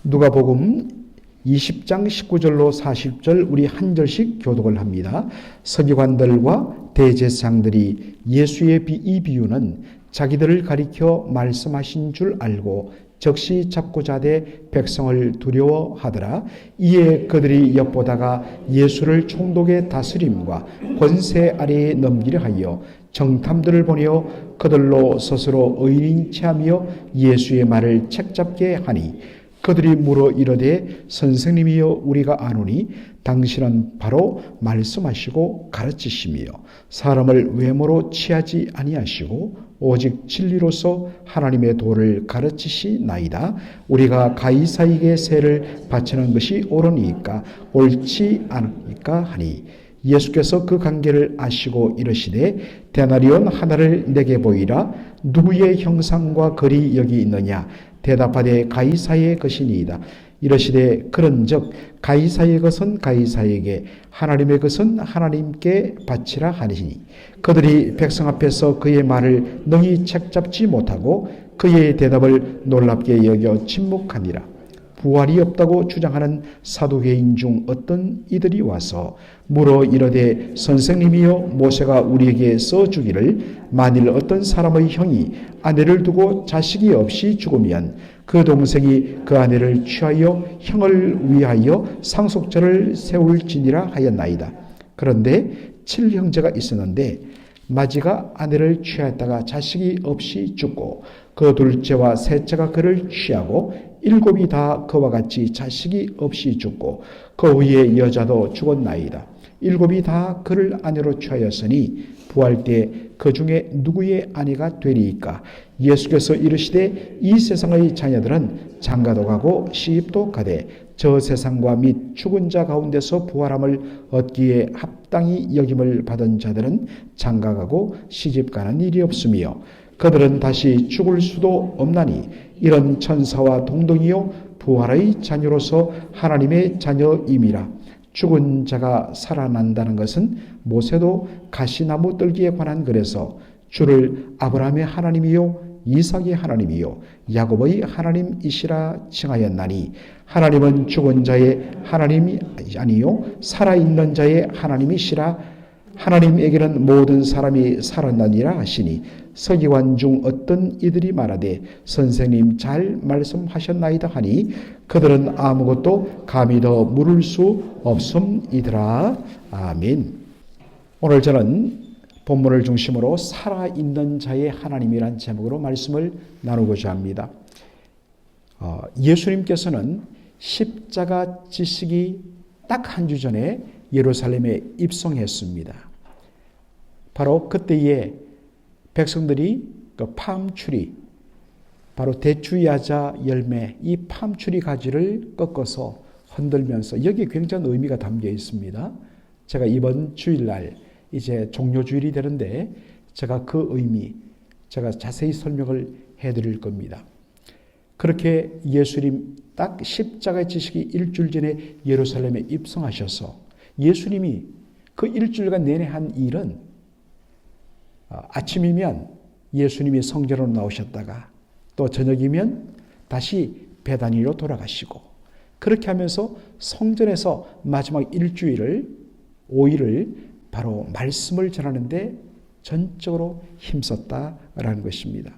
누가복음 20장 19절로 40절 우리 한 절씩 교독을 합니다. 서기관들과 대제사장들이 예수의 이 비유는 자기들을 가리켜 말씀하신 줄 알고 적시 잡고자 하되 백성을 두려워하더라. 이에 그들이 엿보다가 예수를 총독의 다스림과 권세 아래에 넘기려 하여 정탐들을 보내어 그들로 스스로 의인 체하며 예수의 말을 책잡게 하니 그들이 물어 이르되 선생님이여 우리가 아노니 당신은 바로 말씀하시고 가르치시며 사람을 외모로 취하지 아니하시고 오직 진리로서 하나님의 도를 가르치시나이다. 우리가 가이사에게 세를 바치는 것이 옳으니까 옳지 않으니까 하니 예수께서 그 관계를 아시고 이르시되 데나리온 하나를 내게 보이라. 누구의 형상과 글이 여기 있느냐? 대답하되 가이사의 것이니이다. 이르시되 그런즉 가이사의 것은 가이사에게 하나님의 것은 하나님께 바치라 하시니 그들이 백성 앞에서 그의 말을 능히 책잡지 못하고 그의 대답을 놀랍게 여겨 침묵하니라. 부활이 없다고 주장하는 사두개인 중 어떤 이들이 와서 물어 이르되 선생님이여 모세가 우리에게 써주기를 만일 어떤 사람의 형이 아내를 두고 자식이 없이 죽으면 그 동생이 그 아내를 취하여 형을 위하여 상속절을 세울지니라 하였나이다. 그런데 7형제가 있었는데 마지가 아내를 취하였다가 자식이 없이 죽고 그 둘째와 셋째가 그를 취하고 7이 다 그와 같이 자식이 없이 죽고 그 후에 여자도 죽었나이다. 7이 다 그를 아내로 취하였으니 부활 때 그 중에 누구의 아내가 되리이까? 예수께서 이르시되 이 세상의 자녀들은 장가도 가고 시집도 가되 저 세상과 및 죽은 자 가운데서 부활함을 얻기에 합당히 여김을 받은 자들은 장가가고 시집가는 일이 없으며 그들은 다시 죽을 수도 없나니 이런 천사와 동등이요 부활의 자녀로서 하나님의 자녀임이라. 죽은 자가 살아난다는 것은 모세도 가시나무 떨기에 관한 글에서 주를 아브라함의 하나님이요 이삭의 하나님이요 야곱의 하나님이시라 칭하였나니 하나님은 죽은 자의 하나님이 아니요 살아있는 자의 하나님이시라. 하나님에게는 모든 사람이 살아나니라 하시니 서기관 중 어떤 이들이 말하되 선생님 잘 말씀하셨나이다 하니 그들은 아무것도 감히 더 물을 수 없음이더라. 아멘. 오늘 저는 본문을 중심으로 살아있는 자의 하나님이란 제목으로 말씀을 나누고자 합니다. 예수님께서는 십자가 지시기 딱 한 주 전에 예루살렘에 입성했습니다. 바로 그때에 백성들이 그 팜추리, 바로 대추야자 열매, 이 팜추리 가지를 꺾어서 흔들면서 여기에 굉장한 의미가 담겨 있습니다. 제가 이번 주일날 이제 종료주일이 되는데 제가 그 의미 제가 자세히 설명을 해드릴 겁니다. 그렇게 예수님 딱 십자가의 지시기 일주일 전에 예루살렘에 입성하셔서 예수님이 그 일주일간 내내 한 일은 아침이면 예수님이 성전으로 나오셨다가 또 저녁이면 다시 베다니로 돌아가시고 그렇게 하면서 성전에서 마지막 일주일을 5일을 바로 말씀을 전하는데 전적으로 힘썼다라는 것입니다.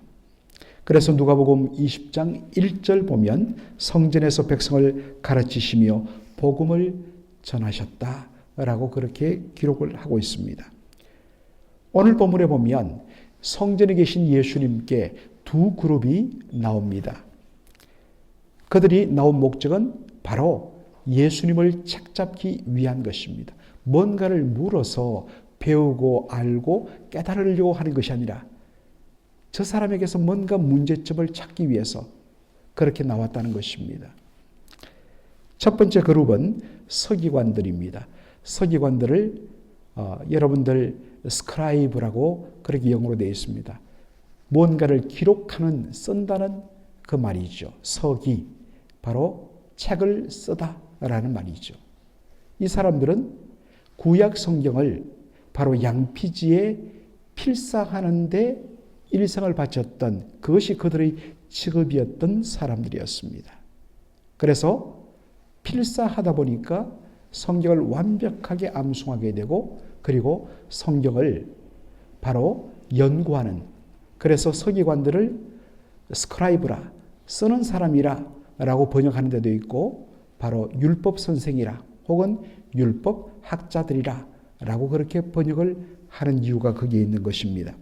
그래서 누가복음 20장 1절 보면 성전에서 백성을 가르치시며 복음을 전하셨다라고 그렇게 기록을 하고 있습니다. 오늘 본문에 보면 성전에 계신 예수님께 두 그룹이 나옵니다. 그들이 나온 목적은 바로 예수님을 책잡기 위한 것입니다. 뭔가를 물어서 배우고 알고 깨달으려고 하는 것이 아니라 저 사람에게서 뭔가 문제점을 찾기 위해서 그렇게 나왔다는 것입니다. 첫 번째 그룹은 서기관들입니다. 서기관들을 여러분들 스크라이브라고 그렇게 영어로 되어 있습니다. 뭔가를 기록하는, 쓴다는 그 말이죠. 서기, 바로 책을 쓰다라는 말이죠. 이 사람들은 구약 성경을 바로 양피지에 필사하는 데 일생을 바쳤던 그것이 그들의 직업이었던 사람들이었습니다. 그래서 필사하다 보니까 성경을 완벽하게 암송하게 되고 그리고 성경을 바로 연구하는, 그래서 서기관들을 스크라이브라, 쓰는 사람이라 라고 번역하는 데도 있고 바로 율법 선생이라 혹은 율법 학자들이라 라고 그렇게 번역을 하는 이유가 거기에 있는 것입니다.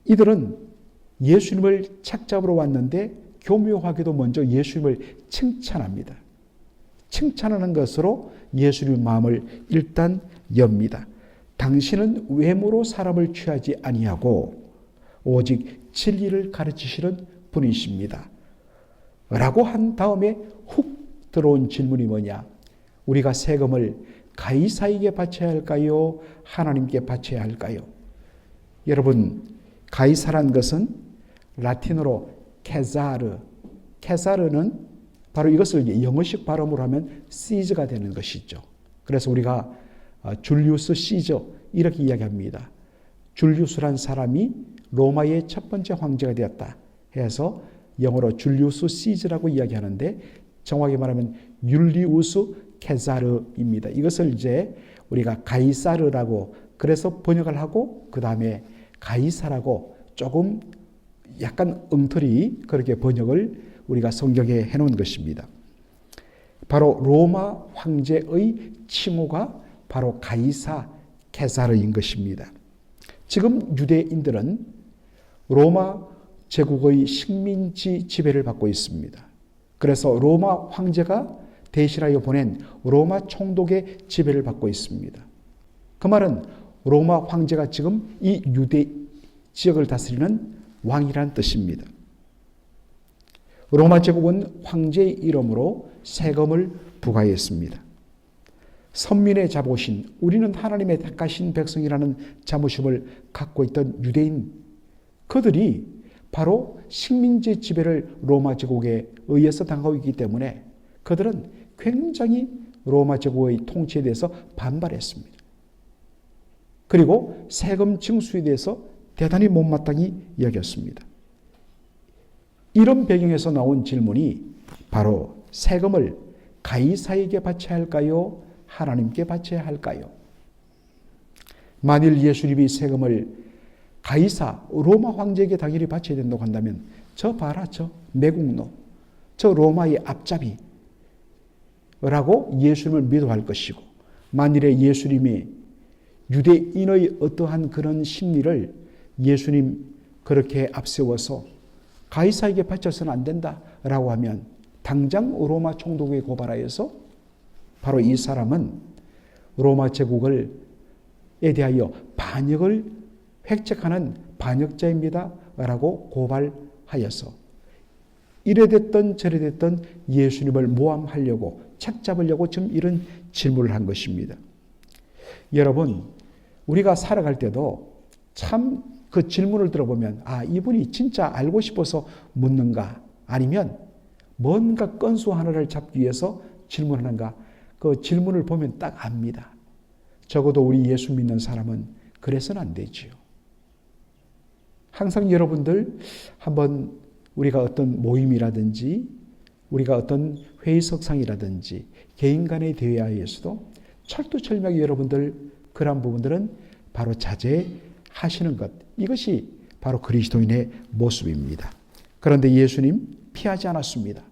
이들은 예수님을 책잡으러 왔는데 교묘하게도 먼저 예수님을 칭찬합니다. 칭찬하는 것으로 예수님의 마음을 일단 엽니다. 당신은 외모로 사람을 취하지 아니하고 오직 진리를 가르치시는 분이십니다. 라고 한 다음에 훅 들어온 질문이 뭐냐? 우리가 세금을 가이사에게 바쳐야 할까요? 하나님께 바쳐야 할까요? 여러분, 가이사란 것은 라틴어로 케사르, 케사르는 바로 이것을 영어식 발음으로 하면 시저가 되는 것이죠. 그래서 우리가 줄리우스 시저 이렇게 이야기합니다. 줄리우스란 사람이 로마의 첫 번째 황제가 되었다 해서 영어로 줄리우스 시저라고 이야기하는데 정확히 말하면 율리우스 케사르입니다. 이것을 이제 우리가 가이사르라고 그래서 번역을 하고 그 다음에 가이사라고 조금 약간 엉터리 그렇게 번역을 우리가 성경에 해놓은 것입니다. 바로 로마 황제의 칭호가 바로 가이사 케사르인 것입니다. 지금 유대인들은 로마 제국의 식민지 지배를 받고 있습니다. 그래서 로마 황제가 대신하여 보낸 로마 총독의 지배를 받고 있습니다. 그 말은 로마 황제가 지금 이 유대 지역을 다스리는 왕이란 뜻입니다. 로마 제국은 황제의 이름으로 세금을 부과했습니다. 선민의 자부심, 우리는 하나님의 택하신 백성이라는 자부심을 갖고 있던 유대인, 그들이 바로 식민지 지배를 로마 제국에 의해서 당하고 있기 때문에 그들은 굉장히 로마 제국의 통치에 대해서 반발했습니다. 그리고 세금 징수에 대해서 대단히 못마땅히 여겼습니다. 이런 배경에서 나온 질문이 바로 세금을 가이사에게 바쳐야 할까요? 하나님께 바쳐야 할까요? 만일 예수님이 세금을 가이사, 로마 황제에게 당연히 바쳐야 된다고 한다면 저 봐라, 저 매국노, 저 로마의 앞잡이 라고 예수님을 미도할 것이고, 만일에 예수님이 유대인의 어떠한 그런 심리를 예수님 그렇게 앞세워서 가이사에게 바쳐서는 안 된다라고 하면 당장 로마 총독에 고발하여서 바로 이 사람은 로마 제국에 대하여 반역을 획책하는 반역자입니다 라고 고발하여서 이래됐던 저래됐던 예수님을 모함하려고 책잡으려고 지금 이런 질문을 한 것입니다. 여러분, 우리가 살아갈 때도 참 그 질문을 들어보면 이분이 진짜 알고 싶어서 묻는가 아니면 뭔가 건수 하나를 잡기 위해서 질문하는가, 그 질문을 보면 딱 압니다. 적어도 우리 예수 믿는 사람은 그래서는 안 되지요. 항상 여러분들 한번 우리가 어떤 모임이라든지 우리가 어떤 회의석상이라든지 개인 간의 대화에서도 철두철미하게 여러분들 그런 부분들은 바로 자제하시는 것, 이것이 바로 그리스도인의 모습입니다. 그런데 예수님 피하지 않았습니다.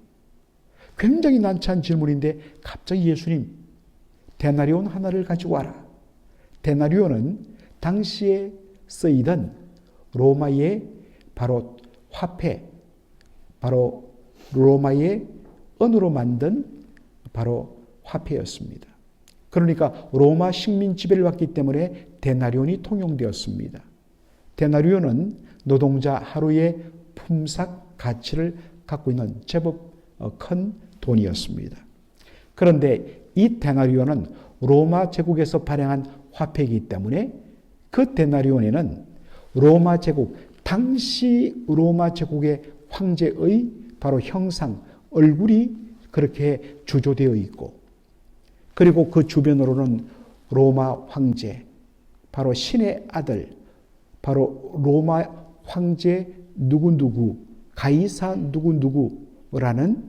굉장히 난처한 질문인데 갑자기 예수님 데나리온 하나를 가지고 와라. 데나리온은 당시에 쓰이던 로마의 바로 화폐, 바로 로마의 은으로 만든 바로 화폐였습니다. 그러니까 로마 식민 지배를 받기 때문에 데나리온이 통용되었습니다. 데나리온은 노동자 하루의 품삯 가치를 갖고 있는 제법 큰 돈이었습니다. 그런데 이 데나리온은 로마 제국에서 발행한 화폐이기 때문에 그 데나리온에는 로마 제국, 당시 로마 제국의 황제의 바로 형상, 얼굴이 그렇게 주조되어 있고, 그리고 그 주변으로는 로마 황제, 바로 신의 아들, 바로 로마 황제 누구누구, 가이사 누구누구라는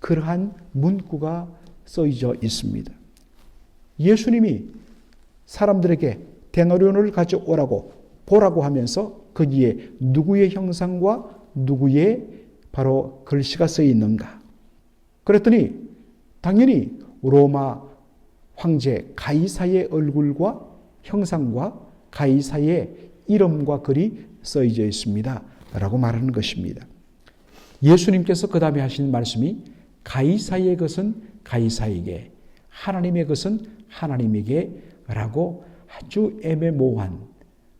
그러한 문구가 써져 있습니다. 예수님이 사람들에게 데나리온을 가져오라고 보라고 하면서 거기에 누구의 형상과 누구의 바로 글씨가 써 있는가? 그랬더니 당연히 로마 황제 가이사의 얼굴과 형상과 가이사의 이름과 글이 써져 있습니다. 라고 말하는 것입니다. 예수님께서 그 다음에 하신 말씀이 가이사의 것은 가이사에게, 하나님의 것은 하나님에게 라고 아주 애매모호한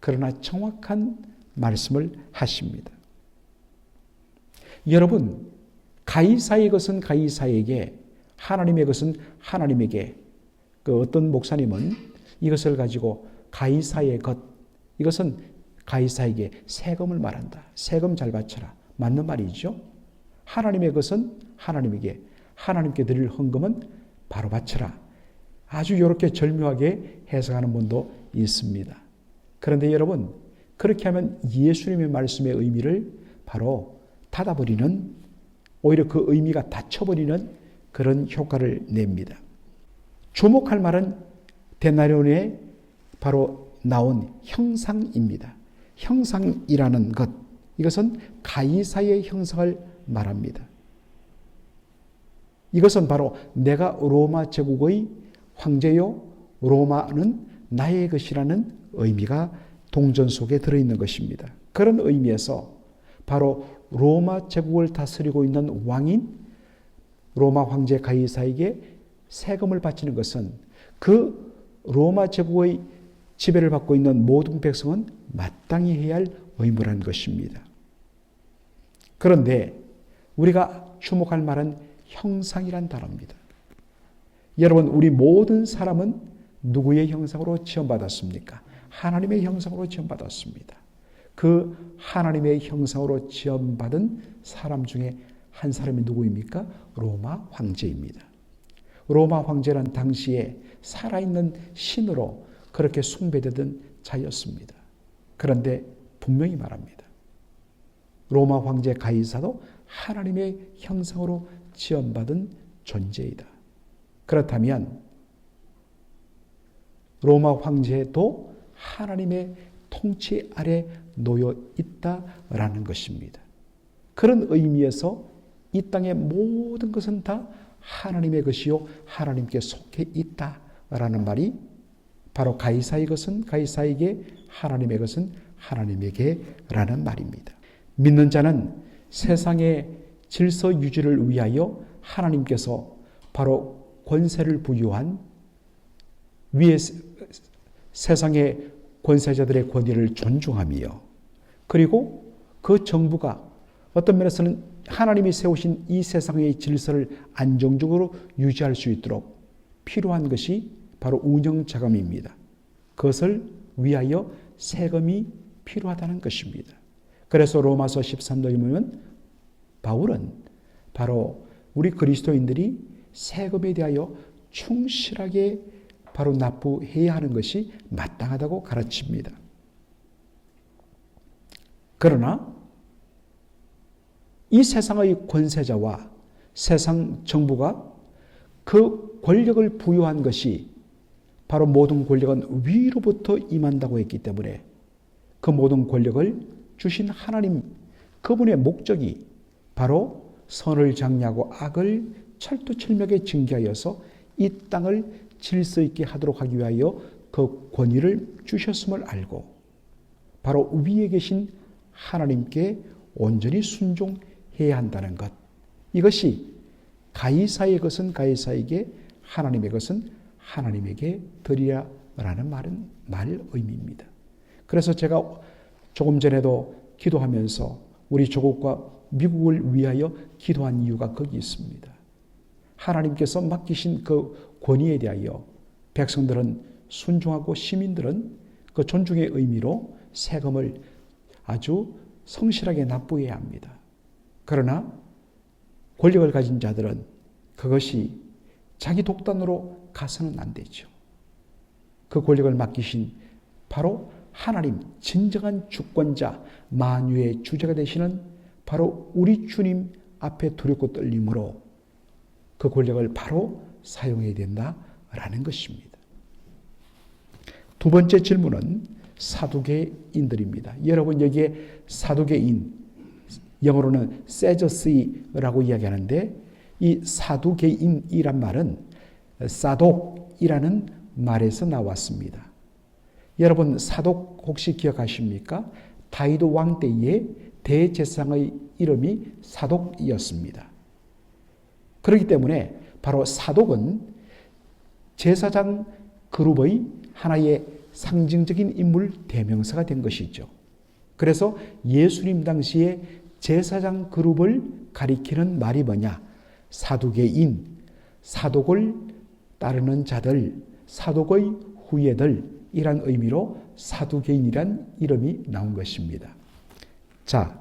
그러나 정확한 말씀을 하십니다. 여러분, 가이사의 것은 가이사에게, 하나님의 것은 하나님에게. 그 어떤 목사님은 이것을 가지고 가이사의 것, 이것은 가이사에게 세금을 말한다. 세금 잘 바쳐라. 맞는 말이죠. 하나님의 것은 하나님에게, 하나님께 드릴 헌금은 바로 바쳐라. 아주 이렇게 절묘하게 해석하는 분도 있습니다. 그런데 여러분, 그렇게 하면 예수님의 말씀의 의미를 바로 닫아버리는, 오히려 그 의미가 닫혀버리는 그런 효과를 냅니다. 주목할 말은 데나리온에 바로 나온 형상입니다. 형상이라는 것, 이것은 가이사의 형상을 말합니다. 이것은 바로 내가 로마 제국의 황제요, 로마는 나의 것이라는 의미가 동전 속에 들어있는 것입니다. 그런 의미에서 바로 로마 제국을 다스리고 있는 왕인 로마 황제 가이사에게 세금을 바치는 것은 그 로마 제국의 지배를 받고 있는 모든 백성은 마땅히 해야 할 의무라는 것입니다. 그런데 우리가 주목할 말은 형상이란 단어입니다. 여러분, 우리 모든 사람은 누구의 형상으로 지음받았습니까? 하나님의 형상으로 지음받았습니다. 그 하나님의 형상으로 지음받은 사람 중에 한 사람이 누구입니까? 로마 황제입니다. 로마 황제란 당시에 살아있는 신으로 그렇게 숭배되던 자였습니다. 그런데 분명히 말합니다. 로마 황제 가이사도 하나님의 형상으로 지음받은 존재이다. 그렇다면 로마 황제도 하나님의 통치 아래 놓여 있다라는 것입니다. 그런 의미에서 이 땅의 모든 것은 다 하나님의 것이요 하나님께 속해 있다라는 말이 바로 가이사의 것은 가이사에게, 하나님의 것은 하나님에게라는 말입니다. 믿는 자는 세상의 질서 유지를 위하여 하나님께서 바로 권세를 부여한 위에 세상의 권세자들의 권위를 존중하며, 그리고 그 정부가 어떤 면에서는 하나님이 세우신 이 세상의 질서를 안정적으로 유지할 수 있도록 필요한 것이 바로 운영자금입니다. 그것을 위하여 세금이 필요하다는 것입니다. 그래서 로마서 13장에 보면 바울은 바로 우리 그리스도인들이 세금에 대하여 충실하게 바로 납부해야 하는 것이 마땅하다고 가르칩니다. 그러나 이 세상의 권세자와 세상 정부가 그 권력을 부여한 것이 바로 모든 권력은 위로부터 임한다고 했기 때문에 그 모든 권력을 주신 하나님, 그분의 목적이 바로 선을 장려하고 악을 철두철미하게 징계하여서 이 땅을 질서 있게 하도록 하기 위하여 그 권위를 주셨음을 알고 바로 위에 계신 하나님께 온전히 순종해야 한다는 것, 이것이 가이사의 것은 가이사에게, 하나님의 것은 하나님에게 드리라라는 말 의미입니다. 그래서 제가 조금 전에도 기도하면서 우리 조국과 미국을 위하여 기도한 이유가 거기 있습니다. 하나님께서 맡기신 그 권위에 대하여 백성들은 순종하고 시민들은 그 존중의 의미로 세금을 아주 성실하게 납부해야 합니다. 그러나 권력을 가진 자들은 그것이 자기 독단으로 가서는 안 되죠. 그 권력을 맡기신 바로 하나님, 진정한 주권자, 만유의 주제가 되시는 바로 우리 주님 앞에 두렵고 떨림으로 그 권력을 바로 사용해야 된다라는 것입니다. 두 번째 질문은 사두개인들입니다. 여러분 여기에 사두개인, 영어로는 세저시라고 이야기하는데 이 사두개인이란 말은 사독이라는 말에서 나왔습니다. 여러분 사독 혹시 기억하십니까? 다윗 왕 때의 대제사장의 이름이 사독이었습니다. 그렇기 때문에 바로 사독은 제사장 그룹의 하나의 상징적인 인물 대명사가 된 것이죠. 그래서 예수님 당시에 제사장 그룹을 가리키는 말이 뭐냐? 사두개인, 사독을 따르는 자들, 사독의 후예들이란 의미로 사두개인이란 이름이 나온 것입니다. 자,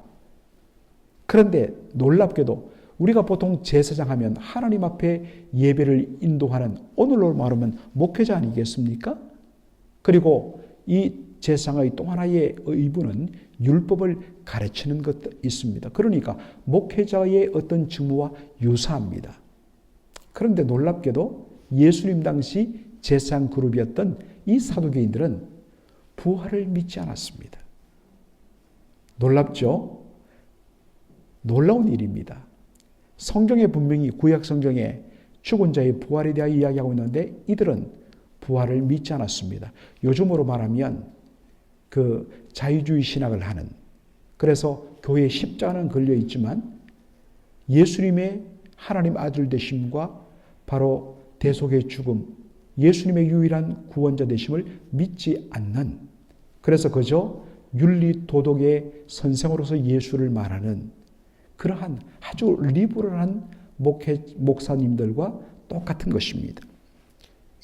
그런데 놀랍게도 우리가 보통 제사장 하면 하나님 앞에 예배를 인도하는, 오늘로 말하면 목회자 아니겠습니까? 그리고 이 제사장의 또 하나의 의무는 율법을 가르치는 것도 있습니다. 그러니까 목회자의 어떤 직무와 유사합니다. 그런데 놀랍게도 예수님 당시 제사장 그룹이었던 이 사두개인들은 부활을 믿지 않았습니다. 놀랍죠? 놀라운 일입니다. 성경에 분명히 구약 성경에 죽은 자의 부활에 대하여 이야기하고 있는데 이들은 부활을 믿지 않았습니다. 요즘으로 말하면 그 자유주의 신학을 하는, 그래서 교회에 십자가는 걸려 있지만 예수님의 하나님 아들 되심과 바로 대속의 죽음, 예수님의 유일한 구원자 되심을 믿지 않는, 그래서 그저 윤리 도덕의 선생으로서 예수를 말하는 그러한 아주 리버럴한 목사님들과 똑같은 것입니다.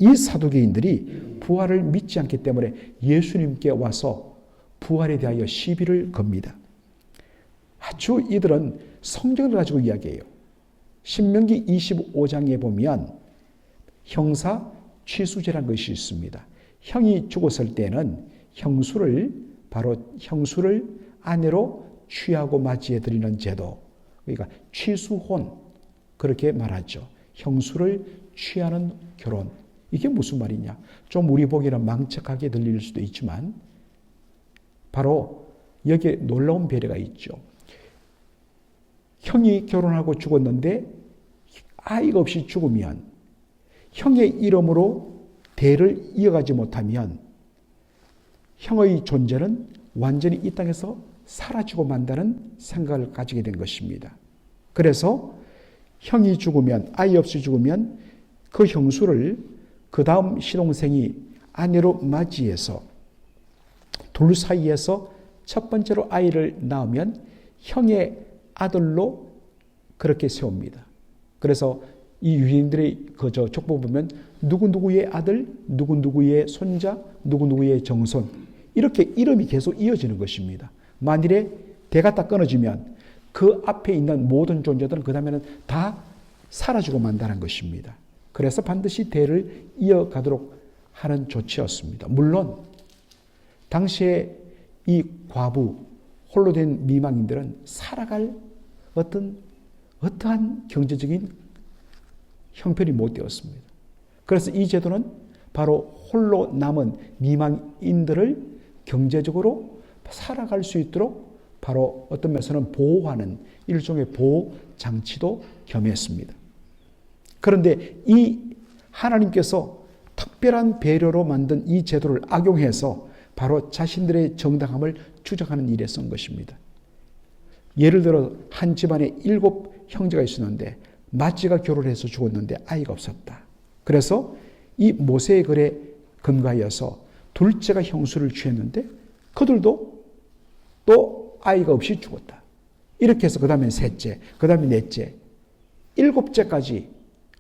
이 사두개인들이 부활을 믿지 않기 때문에 예수님께 와서 부활에 대하여 시비를 겁니다. 아주 이들은 성경을 가지고 이야기해요. 신명기 25장에 보면 형사 취수제라는 것이 있습니다. 형이 죽었을 때는 형수를 아내로 취하고 맞이해 드리는 제도, 그러니까 취수혼, 그렇게 말하죠. 형수를 취하는 결혼. 이게 무슨 말이냐? 좀 우리 보기에는 망측하게 들릴 수도 있지만 바로 여기에 놀라운 배려가 있죠. 형이 결혼하고 죽었는데 아이가 없이 죽으면 형의 이름으로 대를 이어가지 못하면 형의 존재는 완전히 이 땅에서 사라지고 만다는 생각을 가지게 된 것입니다. 그래서 형이 죽으면, 아이 없이 죽으면 그 형수를 그 다음 시동생이 아내로 맞이해서 둘 사이에서 첫 번째로 아이를 낳으면 형의 아들로 그렇게 세웁니다. 그래서 이 유대인들의 그저 족보 보면 누구누구의 아들, 누구누구의 손자, 누구누구의 정손, 이렇게 이름이 계속 이어지는 것입니다. 만일에 대가 딱 끊어지면 그 앞에 있는 모든 존재들은 그 다음에는 다 사라지고 만다는 것입니다. 그래서 반드시 대를 이어가도록 하는 조치였습니다. 물론 당시에 이 과부, 홀로 된 미망인들은 살아갈 어떠한 경제적인 형편이 못 되었습니다. 그래서 이 제도는 바로 홀로 남은 미망인들을 경제적으로 살아갈 수 있도록 바로 어떤 면에서는 보호하는 일종의 보호 장치도 겸했습니다. 그런데 이 하나님께서 특별한 배려로 만든 이 제도를 악용해서 바로 자신들의 정당함을 추적하는 일에 쓴 것입니다. 예를 들어 한 집안에 7 형제가 있었는데 맏째가 결혼해서 죽었는데 아이가 없었다. 그래서 이 모세의 글에 근거하여서 둘째가 형수를 취했는데 그들도 또 아이가 없이 죽었다. 이렇게 해서 그 다음에 셋째, 그 다음에 넷째, 7째까지.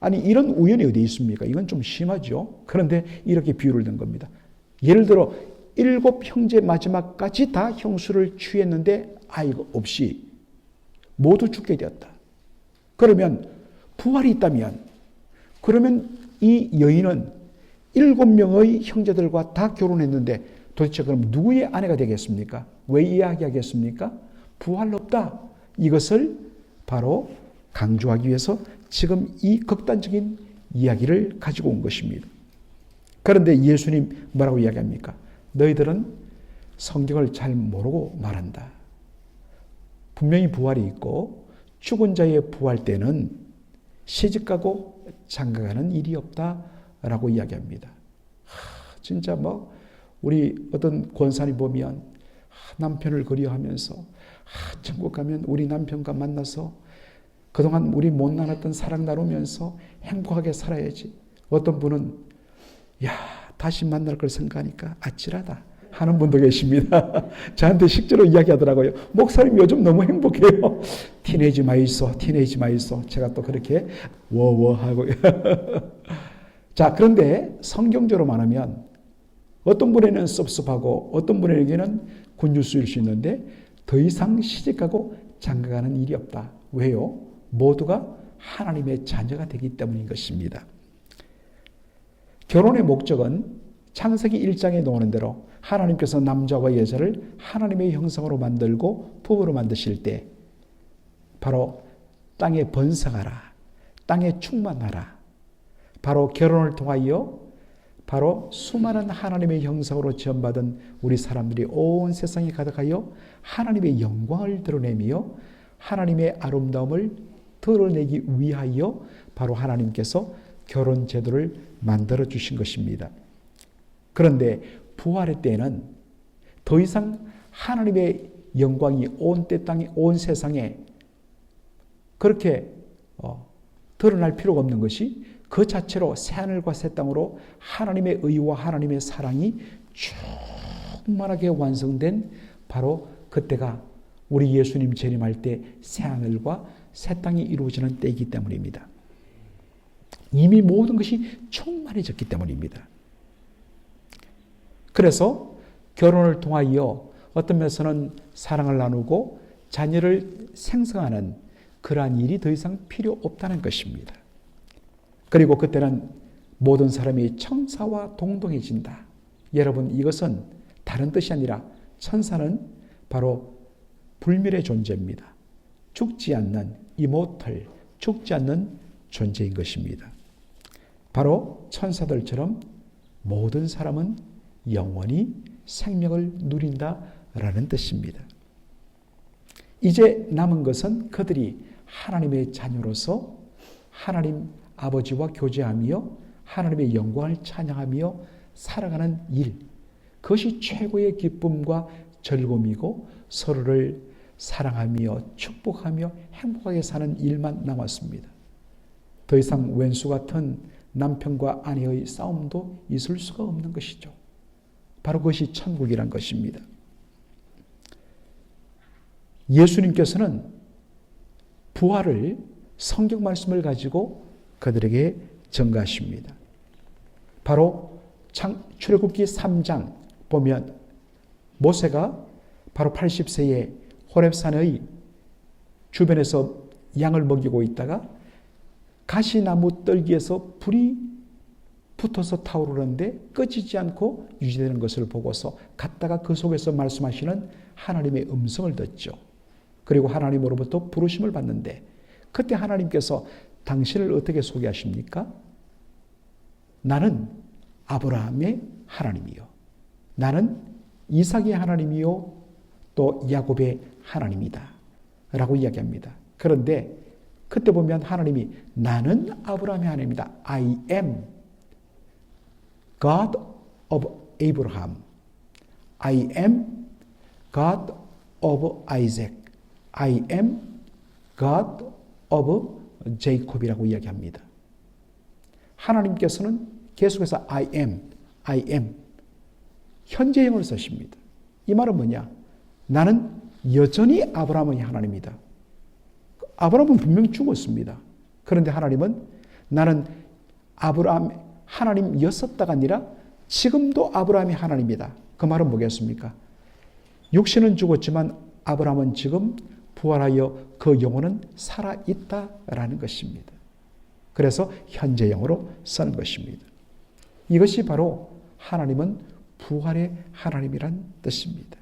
아니 이런 우연이 어디 있습니까? 이건 좀 심하죠. 그런데 이렇게 비유를 든 겁니다. 예를 들어 7 형제 마지막까지 다 형수를 취했는데 아이가 없이 모두 죽게 되었다. 그러면 부활이 있다면, 그러면 이 여인은 7명의 형제들과 다 결혼했는데 도대체 그럼 누구의 아내가 되겠습니까? 왜 이야기하겠습니까? 부활 없다. 이것을 바로 강조하기 위해서 지금 이 극단적인 이야기를 가지고 온 것입니다. 그런데 예수님 뭐라고 이야기합니까? 너희들은 성경을 잘 모르고 말한다. 분명히 부활이 있고 죽은 자의 부활 때는 시집가고 장가가는 일이 없다라고 이야기합니다. 진짜 우리 어떤 권사님 보면 남편을 그리워하면서 천국 가면 우리 남편과 만나서 그동안 우리 못 나눴던 사랑 나누면서 행복하게 살아야지. 어떤 분은 다시 만날 걸 생각하니까 아찔하다 하는 분도 계십니다. 저한테 실제로 이야기하더라고요. 목사님 요즘 너무 행복해요. 티네이지 마이소. 제가 또 그렇게 워워하고. 자, 그런데 성경적으로 말하면 어떤 분에게는 섭섭하고 어떤 분에게는 곤주수일 수 있는데 더 이상 시집가고 장가가는 일이 없다. 왜요? 모두가 하나님의 자녀가 되기 때문인 것입니다. 결혼의 목적은 창세기 1장에 나오는 대로 하나님께서 남자와 여자를 하나님의 형상으로 만들고 부부로 만드실 때 바로 땅에 번성하라, 땅에 충만하라, 바로 결혼을 통하여 바로 수많은 하나님의 형상으로 지음받은 우리 사람들이 온 세상에 가득하여 하나님의 영광을 드러내며 하나님의 아름다움을 드러내기 위하여 바로 하나님께서 결혼 제도를 만들어 주신 것입니다. 그런데 부활의 때에는 더 이상 하나님의 영광이 온 땅에 온 세상에 그렇게 드러날 필요가 없는 것이 그 자체로 새하늘과 새 땅으로 하나님의 의와 하나님의 사랑이 충만하게 완성된 바로 그때가 우리 예수님 재림할 때 새하늘과 새 땅이 이루어지는 때이기 때문입니다. 이미 모든 것이 충만해졌기 때문입니다. 그래서 결혼을 통하여 어떤 면에서는 사랑을 나누고 자녀를 생성하는 그러한 일이 더 이상 필요 없다는 것입니다. 그리고 그때는 모든 사람이 천사와 동등해진다. 여러분, 이것은 다른 뜻이 아니라 천사는 바로 불멸의 존재입니다. 죽지 않는 이모털, 죽지 않는 존재인 것입니다. 바로 천사들처럼 모든 사람은 영원히 생명을 누린다라는 뜻입니다. 이제 남은 것은 그들이 하나님의 자녀로서 하나님 아버지와 교제하며 하나님의 영광을 찬양하며 살아가는 일, 그것이 최고의 기쁨과 즐거움이고 서로를 사랑하며 축복하며 행복하게 사는 일만 남았습니다. 더 이상 왼수 같은 남편과 아내의 싸움도 있을 수가 없는 것이죠. 바로 그것이 천국이란 것입니다. 예수님께서는 부활을 성경 말씀을 가지고 그들에게 전가하십니다. 바로 출애굽기 3장 보면 모세가 바로 80세에 호렙산의 주변에서 양을 먹이고 있다가 가시나무 떨기에서 불이 붙어서 타오르는데 꺼지지 않고 유지되는 것을 보고서 갔다가 그 속에서 말씀하시는 하나님의 음성을 듣죠. 그리고 하나님으로부터 부르심을 받는데 그때 하나님께서 당신을 어떻게 소개하십니까? 나는 아브라함의 하나님이요. 나는 이삭의 하나님이요. 또 야곱의 하나님이다. 라고 이야기합니다. 그런데 그때 보면 하나님이 나는 아브라함의 하나님이다. I am God of Abraham. I am God of Isaac. I am God of Jacob이라고 이야기합니다. 하나님께서는 계속해서 I am 현재형을 쓰십니다. 이 말은 뭐냐? 나는 여전히 아브라함의 하나님이다. 아브라함은 분명히 죽었습니다. 그런데 하나님은 나는 아브라함 하나님이었었다가 아니라 지금도 아브라함이 하나님이다. 그 말은 뭐겠습니까? 육신은 죽었지만 아브라함은 지금 부활하여 그 영혼은 살아있다라는 것입니다. 그래서 현재형으로 쓰는 것입니다. 이것이 바로 하나님은 부활의 하나님이란 뜻입니다.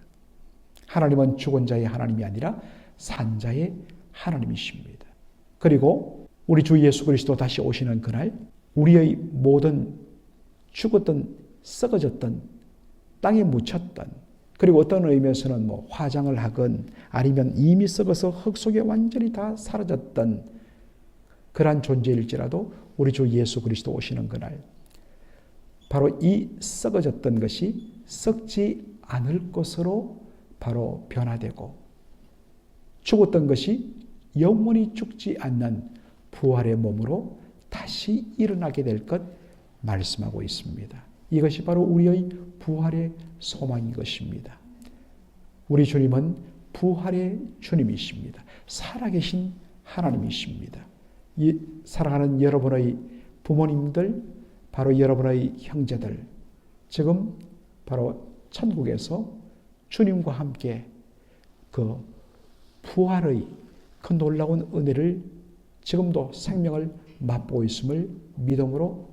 하나님은 죽은 자의 하나님이 아니라 산 자의 하나님이십니다. 그리고 우리 주 예수 그리스도 다시 오시는 그날 우리의 모든 죽었던 썩어졌던 땅에 묻혔던 그리고 어떤 의미에서는 화장을 하건 아니면 이미 썩어서 흙 속에 완전히 다 사라졌던 그러한 존재일지라도 우리 주 예수 그리스도 오시는 그날 바로 이 썩어졌던 것이 썩지 않을 것으로 바로 변화되고 죽었던 것이 영원히 죽지 않는 부활의 몸으로 다시 일어나게 될 것 말씀하고 있습니다. 이것이 바로 우리의 부활의 소망인 것입니다. 우리 주님은 부활의 주님이십니다. 살아계신 하나님이십니다. 이 사랑하는 여러분의 부모님들, 바로 여러분의 형제들, 지금 바로 천국에서 주님과 함께 그 부활의 그 놀라운 은혜를 지금도 생명을 맛보고 있음을 믿음으로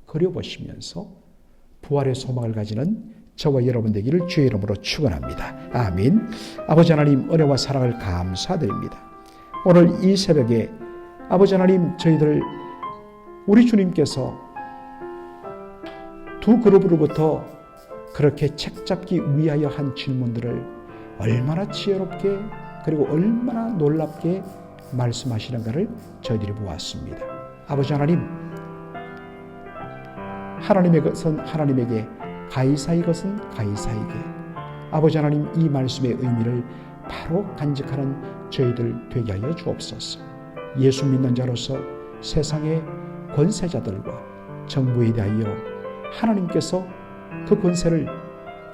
그려보시면서 부활의 소망을 가지는 저와 여러분 되기를 주의 이름으로 축원합니다. 아멘. 아버지 하나님 은혜와 사랑을 감사드립니다. 오늘 이 새벽에 아버지 하나님 저희들 우리 주님께서 두 그룹으로부터 그렇게 책잡기 위하여 한 질문들을 얼마나 지혜롭게 그리고 얼마나 놀랍게 말씀하시는가를 저희들이 보았습니다. 아버지 하나님, 하나님의 것은 하나님에게, 가이사의 것은 가이사에게. 아버지 하나님, 이 말씀의 의미를 바로 간직하는 저희들 되게 하여 주옵소서. 예수 믿는 자로서 세상의 권세자들과 정부에 대하여 하나님께서 그 권세를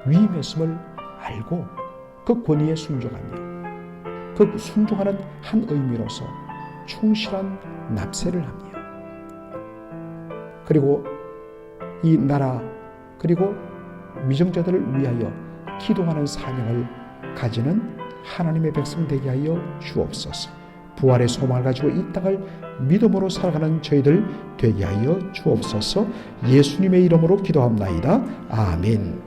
위임했음을 알고 그 권위에 순종하며 그 순종하는 한 의미로서 충실한 납세를 하며 그리고 이 나라 그리고 위정자들을 위하여 기도하는 사명을 가지는 하나님의 백성 되게 하여 주옵소서. 부활의 소망을 가지고 이 땅을 믿음으로 살아가는 저희들 되게 하여 주옵소서. 예수님의 이름으로 기도합나이다. 아멘.